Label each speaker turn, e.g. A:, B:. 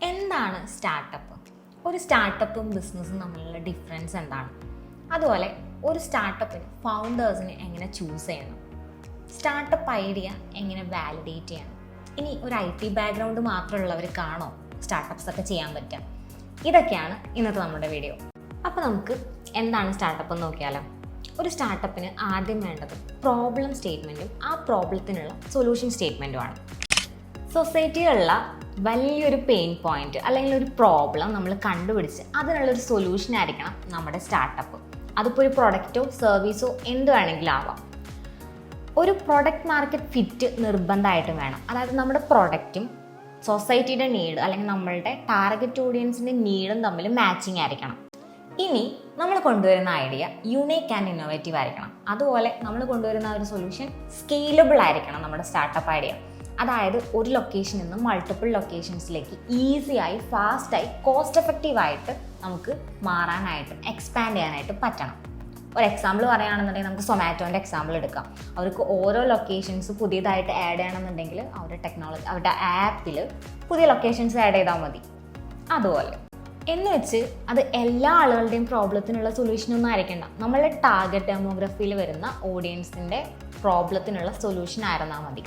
A: എന്താണ് സ്റ്റാർട്ടപ്പ്? ഒരു സ്റ്റാർട്ടപ്പും ബിസിനസ്സും തമ്മിലുള്ള ഡിഫറൻസ് എന്താണ്? അതുപോലെ ഒരു സ്റ്റാർട്ടപ്പിന് ഫൗണ്ടേഴ്സിനെ എങ്ങനെ ചൂസ് ചെയ്യണം? സ്റ്റാർട്ടപ്പ് ഐഡിയ എങ്ങനെ വാലിഡേറ്റ് ചെയ്യണം? ഇനി ഒരു IT ബാക്ക്ഗ്രൗണ്ട് മാത്രമുള്ളവർക്കാണോ സ്റ്റാർട്ടപ്സ് ഒക്കെ ചെയ്യാൻ പറ്റുക? ഇതൊക്കെയാണ് ഇന്നത്തെ നമ്മുടെ വീഡിയോ. അപ്പോൾ നമുക്ക് എന്താണ് സ്റ്റാർട്ടപ്പ് എന്ന് നോക്കിയാലോ. ഒരു സ്റ്റാർട്ടപ്പിന് ആദ്യം വേണ്ടത് പ്രോബ്ലം സ്റ്റേറ്റ്മെൻറ്റും ആ പ്രോബ്ലത്തിനുള്ള സൊല്യൂഷൻ സ്റ്റേറ്റ്മെൻറ്റുമാണ്. സൊസൈറ്റിയിലുള്ള വലിയൊരു പെയിൻ പോയിന്റ് അല്ലെങ്കിൽ ഒരു പ്രോബ്ലം നമ്മൾ കണ്ടുപിടിച്ച് അതിനുള്ളൊരു സൊല്യൂഷൻ ആയിരിക്കണം നമ്മുടെ സ്റ്റാർട്ടപ്പ്. അതിപ്പോൾ ഒരു പ്രൊഡക്റ്റോ സർവീസോ എന്ത് വേണമെങ്കിലും ആവാം. ഒരു പ്രൊഡക്റ്റ് മാർക്കറ്റ് ഫിറ്റ് നിർബന്ധമായിട്ടും വേണം. അതായത് നമ്മുടെ പ്രൊഡക്റ്റും സൊസൈറ്റിയുടെ നീഡ് അല്ലെങ്കിൽ നമ്മളുടെ ടാർഗറ്റ് ഓഡിയൻസിൻ്റെ നീഡും തമ്മിൽ മാച്ചിങ് ആയിരിക്കണം. ഇനി നമ്മൾ കൊണ്ടുവരുന്ന ഐഡിയ യുണീക്ക് ആൻഡ് ഇന്നോവേറ്റീവ് ആയിരിക്കണം. അതുപോലെ നമ്മൾ കൊണ്ടുവരുന്ന ഒരു സൊല്യൂഷൻ സ്കെയിലബിൾ ആയിരിക്കണം നമ്മുടെ സ്റ്റാർട്ടപ്പ് ഐഡിയ. അതായത് ഒരു ലൊക്കേഷനിൽ നിന്ന് മൾട്ടിപ്പിൾ ലൊക്കേഷൻസിലേക്ക് ഈസിയായി ഫാസ്റ്റായി കോസ്റ്റ് എഫക്റ്റീവായിട്ട് നമുക്ക് മാറാനായിട്ട് എക്സ്പാൻഡ് ചെയ്യാനായിട്ട് പറ്റണം. ഒരു എക്സാമ്പിൾ പറയുകയാണെന്നുണ്ടെങ്കിൽ നമുക്ക് സൊമാറ്റോൻ്റെ എക്സാമ്പിൾ എടുക്കാം. അവർക്ക് ഓരോ ലൊക്കേഷൻസ് പുതിയതായിട്ട് ആഡ് ചെയ്യണമെന്നുണ്ടെങ്കിൽ അവരുടെ ആപ്പിൽ പുതിയ ലൊക്കേഷൻസ് ആഡ് ചെയ്താൽ മതി. അതുപോലെ എന്ന് വെച്ച് അത് എല്ലാ ആളുകളുടെയും പ്രോബ്ലത്തിനുള്ള സൊല്യൂഷനൊന്നും ആയിരിക്കണ്ട. നമ്മളുടെ ടാർഗറ്റ് ഡെമോഗ്രഫിയിൽ വരുന്ന ഓഡിയൻസിൻ്റെ പ്രോബ്ലത്തിനുള്ള സൊല്യൂഷൻ ആയിരുന്നാൽ മതി.